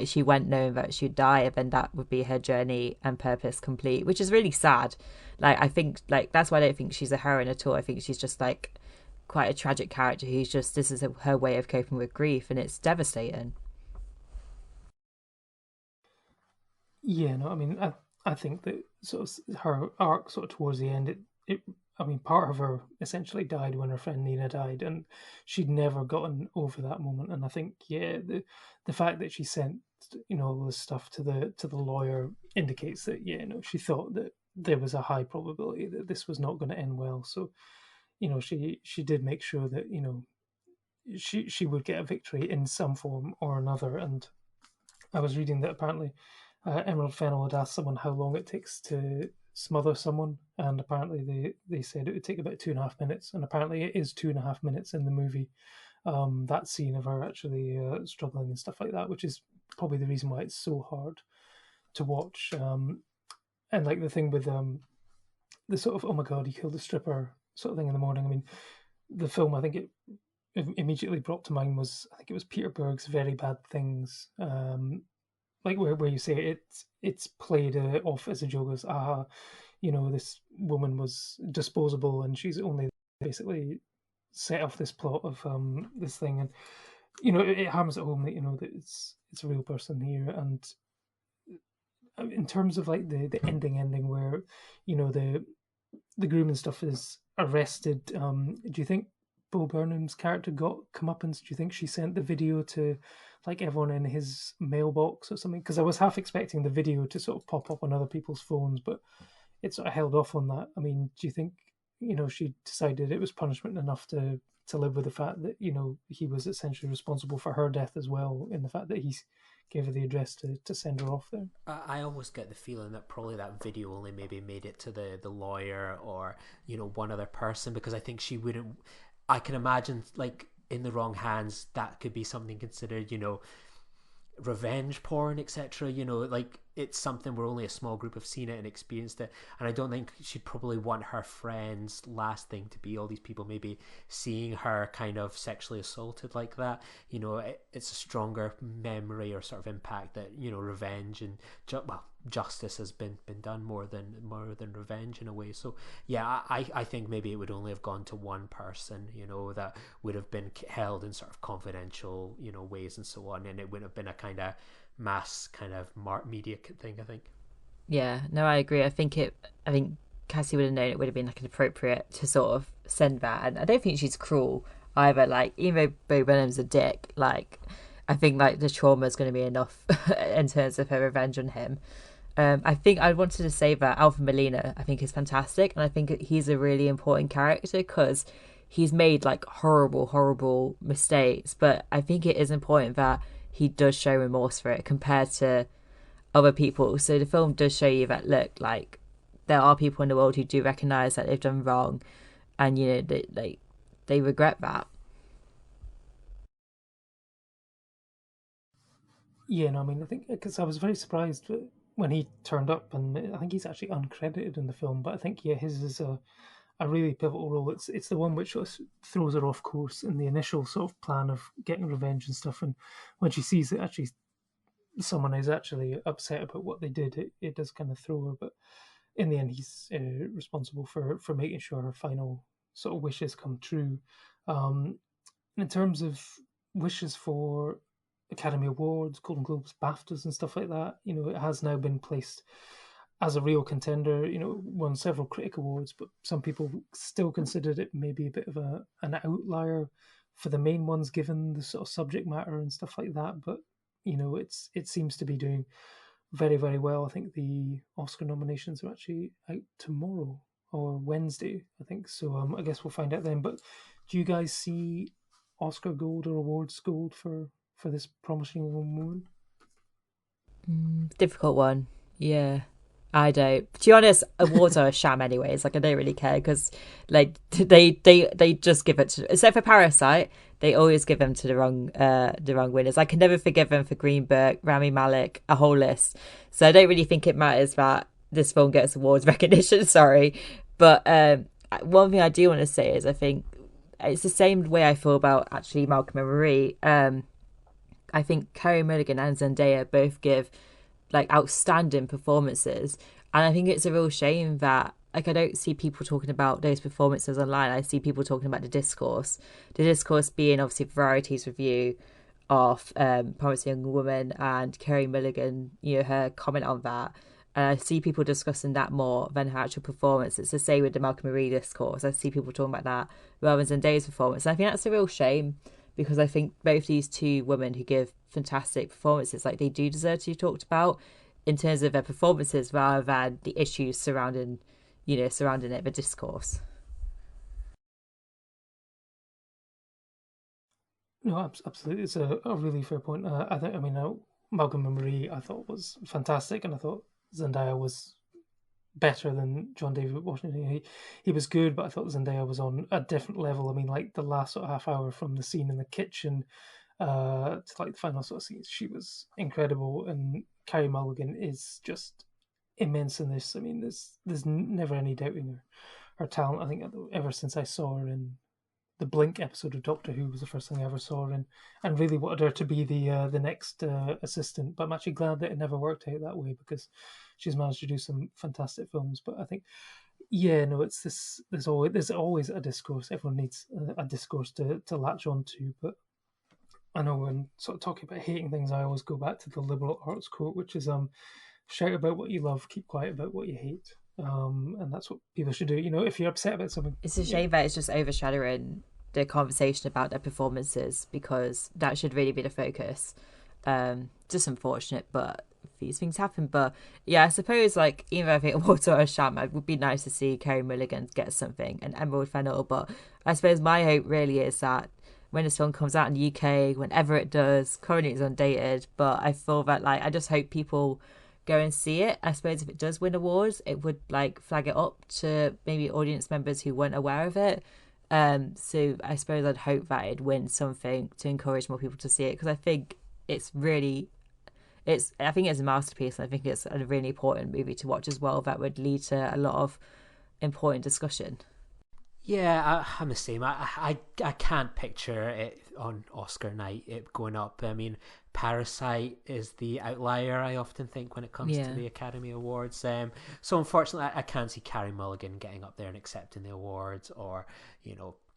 she went knowing that she'd die, and then that would be her journey and purpose complete, which is really sad. Like, I think, like, that's why I don't think she's a heroine at all. I think she's just, like, quite a tragic character who's just, this is her way of coping with grief, and it's devastating. Yeah, no, I mean, I think that sort of her arc sort of towards the end, I mean, part of her essentially died when her friend Nina died, and she'd never gotten over that moment. And I think, yeah, the fact that she sent, all this stuff to the lawyer indicates that, yeah, she thought that there was a high probability that this was not going to end well. So, she did make sure that, she would get a victory in some form or another. And I was reading that apparently Emerald Fennell had asked someone how long it takes to smother someone, and apparently they said it would take about 2.5 minutes, and apparently it is 2.5 minutes in the movie, that scene of her actually struggling and stuff like that, which is probably the reason why it's so hard to watch. And like the thing with the sort of, oh my god, he killed a stripper sort of thing in the morning. I mean, the film, I think it immediately brought to mind was, I think it was Peter Berg's Very Bad Things, like where you say it's played off as a joke, as this woman was disposable, and she's only basically set off this plot of this thing, and it hammers at home that that it's a real person here. And in terms of like the ending where the groom and stuff is arrested, do you think Bo Burnham's character got comeuppance? Do you think she sent the video to like everyone in his mailbox or something? Because I was half expecting the video to sort of pop up on other people's phones, but it sort of held off on that. I mean, do you think she decided it was punishment enough to live with the fact that he was essentially responsible for her death as well, in the fact that he gave her the address to send her off there? I almost get the feeling that probably that video only maybe made it to the lawyer or one other person, because I think she wouldn't. I can imagine, like, in the wrong hands, that could be something considered, revenge porn, etc. Like, it's something where only a small group have seen it and experienced it, and I don't think she'd probably want her friend's last thing to be all these people maybe seeing her kind of sexually assaulted like that. It's a stronger memory or sort of impact that revenge and justice has been done more than revenge in a way. So yeah, I think maybe it would only have gone to one person, that would have been held in sort of confidential ways and so on, and it wouldn't have been a kind of mass kind of media thing, I think. Yeah, no, I agree. I think Cassie would have known it would have been like inappropriate to sort of send that, and I don't think she's cruel either. Like, even though Bo Burnham's a dick, like, I think like the trauma is going to be enough in terms of her revenge on him. I think I wanted to say that Alfred Molina, I think, is fantastic, and I think he's a really important character because he's made like horrible mistakes, but I think it is important that he does show remorse for it compared to other people. So the film does show you that, look, like, there are people in the world who do recognise that they've done wrong, and they regret that. Yeah, no, I mean, I think because I was very surprised when he turned up, and I think he's actually uncredited in the film. But I think his is a really pivotal role. It's the one which sort of throws her off course in the initial sort of plan of getting revenge and stuff. And when she sees that actually someone is actually upset about what they did, it does kind of throw her. But in the end, he's responsible for making sure her final sort of wishes come true. In terms of wishes for Academy Awards, Golden Globes, BAFTAs, and stuff like that, it has now been placed as a real contender. Won several critic awards, but some people still considered it maybe a bit of an outlier for the main ones, given the sort of subject matter and stuff like that. But it seems to be doing very, very well. I think the Oscar nominations are actually out tomorrow or Wednesday, I think. So I guess we'll find out then. But do you guys see Oscar gold or awards gold for this promising young woman? Difficult one. Yeah, I don't. To be honest, awards are a sham anyways. Like, I don't really care because, like, they just give it to, except for Parasite, they always give them to the wrong winners. I can never forgive them for Green Book, Rami Malek, a whole list. So I don't really think it matters that this film gets awards recognition. Sorry, but one thing I do want to say is I think it's the same way I feel about actually Malcolm and Marie. I think Carey Mulligan and Zendaya both give like outstanding performances, and I think it's a real shame that, like, I don't see people talking about those performances online. I see people talking about the discourse being obviously Variety's review of Promising Young Woman and Carey Mulligan, her comment on that, and I see people discussing that more than her actual performance. It's the same with the Malcolm Marie discourse. I see people talking about that rather than Zendaya's performance, and I think that's a real shame, because I think both these two women who give fantastic performances, like, they do deserve to be talked about in terms of their performances rather than the issues surrounding it, the discourse. No, absolutely. It's a really fair point. Malcolm and Marie I thought was fantastic, and I thought Zendaya was better than John David Washington. He was good, but I thought Zendaya was on a different level. I mean, like, the last sort of half hour from the scene in the kitchen to like the final sort of scenes, she was incredible, and Carey Mulligan is just immense in this. I mean, there's never any doubting her talent. I think ever since I saw her in the Blink episode of Doctor Who was the first thing I ever saw her in, and really wanted her to be the next assistant. But I'm actually glad that it never worked out that way, because she's managed to do some fantastic films. But I think, it's this. There's always a discourse. Everyone needs a discourse to latch on to. But I know when sort of talking about hating things, I always go back to the liberal arts quote, which is shout about what you love, keep quiet about what you hate. And that's what people should do. If you're upset about something, it's a shame that it's just overshadowing the conversation about their performances, because that should really be the focus. Just unfortunate, but these things happen. But yeah, I suppose, like, even though I think awards are a sham, it would be nice to see Carey Mulligan get something and Emerald Fennell. But I suppose my hope really is that when this film comes out in the UK, whenever it does, currently it's undated, but I feel that, like, I just hope people go and see it. I suppose if it does win awards, it would, like, flag it up to maybe audience members who weren't aware of it. So I suppose I'd hope that it'd win something to encourage more people to see it, because I think it's really, I think it's a masterpiece, and I think it's a really important movie to watch as well. That would lead to a lot of important discussion. Yeah, I'm the same. I can't picture it on Oscar night, it going up. I mean, Parasite is the outlier, I often think, when it comes to the Academy Awards. So unfortunately, I can't see Carey Mulligan getting up there and accepting the awards, or,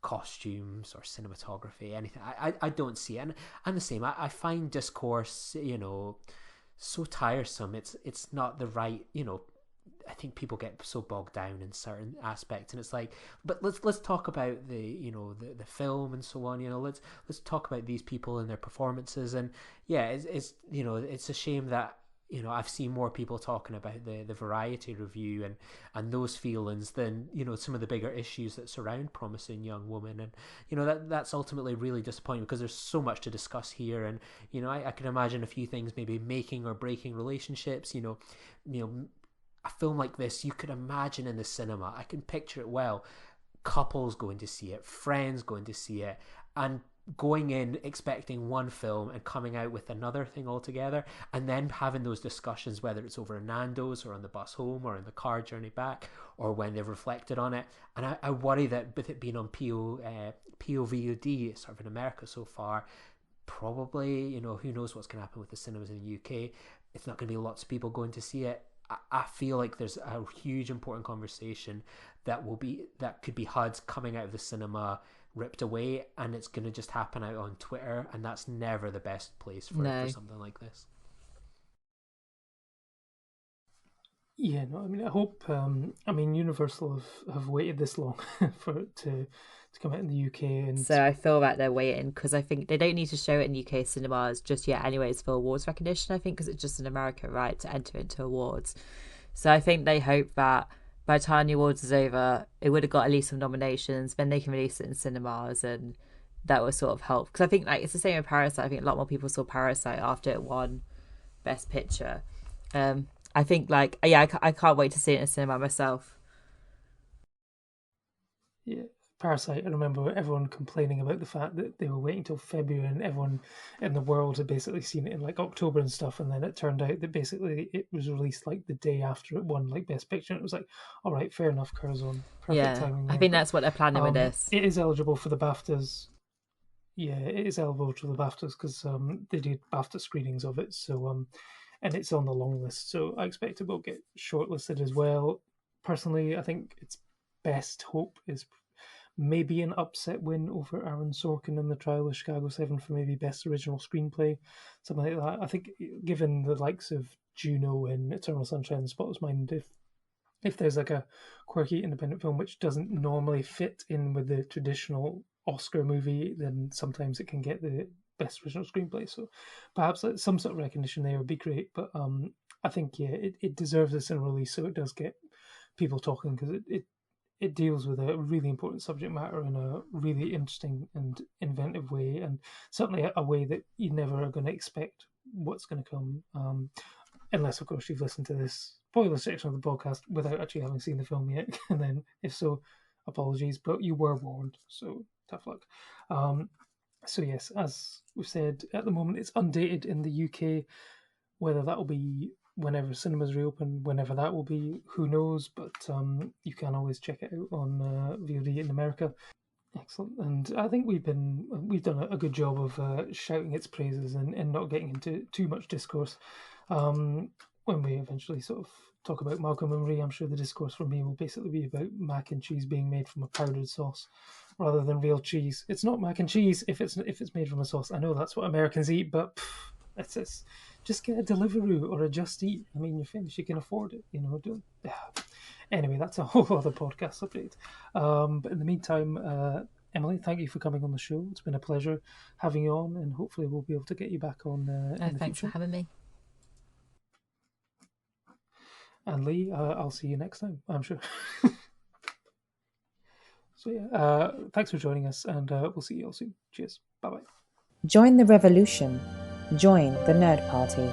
costumes or cinematography, anything. I don't see it. And I'm the same. I find discourse, so tiresome. It's not the right, I think people get so bogged down in certain aspects, and it's like, but let's talk about the the film and so on. Let's talk about these people and their performances. And yeah, it's a shame that I've seen more people talking about the Variety review and those feelings than some of the bigger issues that surround Promising Young Woman. And that's ultimately really disappointing, because there's so much to discuss here. And I can imagine a few things maybe making or breaking relationships. A film like this, you could imagine in the cinema, I can picture it well, couples going to see it, friends going to see it, and going in expecting one film and coming out with another thing altogether, and then having those discussions, whether it's over Nando's or on the bus home or in the car journey back, or when they've reflected on it. And I worry that with it being on POVOD, sort of in America so far, probably, who knows what's going to happen with the cinemas in the UK. It's not going to be lots of people going to see it. I feel like there's a huge important conversation that could be HUDs coming out of the cinema ripped away, and it's going to just happen out on Twitter, and that's never the best place for something like this. Yeah, no, I mean, I hope. Universal have waited this long for it to come out in the UK, and so I feel that they're waiting, because I think they don't need to show it in UK cinemas just yet, anyways, for awards recognition. I think because it's just in America, right, to enter into awards. So I think they hope that by the time the awards is over, it would have got at least some nominations. Then they can release it in cinemas, and that will sort of help. Because I think it's the same with Parasite. I think a lot more people saw Parasite after it won Best Picture. I think I can't wait to see it in cinema myself. Yeah, Parasite, I remember everyone complaining about the fact that they were waiting till February, and everyone in the world had basically seen it in October and stuff, and then it turned out that basically it was released the day after it won Best Picture, and it was all right, fair enough, Curzon, perfect timing there. I think that's what they're planning with this. It is eligible for the BAFTAs. Yeah, it is eligible for the BAFTAs because they did BAFTA screenings of it, so and it's on the long list, so I expect it will get shortlisted as well. Personally, I think its best hope is maybe an upset win over Aaron Sorkin in The Trial of Chicago 7 for maybe Best Original Screenplay, something like that. I think given the likes of Juno and Eternal Sunshine of the Spotless Mind, if there's a quirky independent film which doesn't normally fit in with the traditional Oscar movie, then sometimes it can get the Best Original Screenplay. So perhaps some sort of recognition there would be great. But I think, it deserves this in release, so it does get people talking, because it deals with a really important subject matter in a really interesting and inventive way, and certainly a way that you never are going to expect what's going to come, unless, of course, you've listened to this spoiler section of the podcast without actually having seen the film yet. And then, if so, apologies, but you were warned, so tough luck. So yes, as we've said, at the moment it's undated in the UK. Whether that will be whenever cinemas reopen, whenever that will be, who knows? But you can always check it out on VOD in America. Excellent, and I think we've done a good job of shouting its praises and not getting into too much discourse. When we eventually sort of talk about Malcolm and Marie, I'm sure the discourse from me will basically be about mac and cheese being made from a powdered sauce rather than real cheese. It's not mac and cheese if it's made from a sauce. I know that's what Americans eat, but it's just get a Deliveroo or a Just Eat. I mean, you're finished. You can afford it. Don't. Anyway, that's a whole other podcast update. But in the meantime, Emily, thank you for coming on the show. It's been a pleasure having you on, and hopefully we'll be able to get you back on in the thanks future. for having me. And Lee, I'll see you next time, I'm sure. So yeah, thanks for joining us, and we'll see you all soon. Cheers. Bye-bye. Join the revolution. Join the Nerd Party.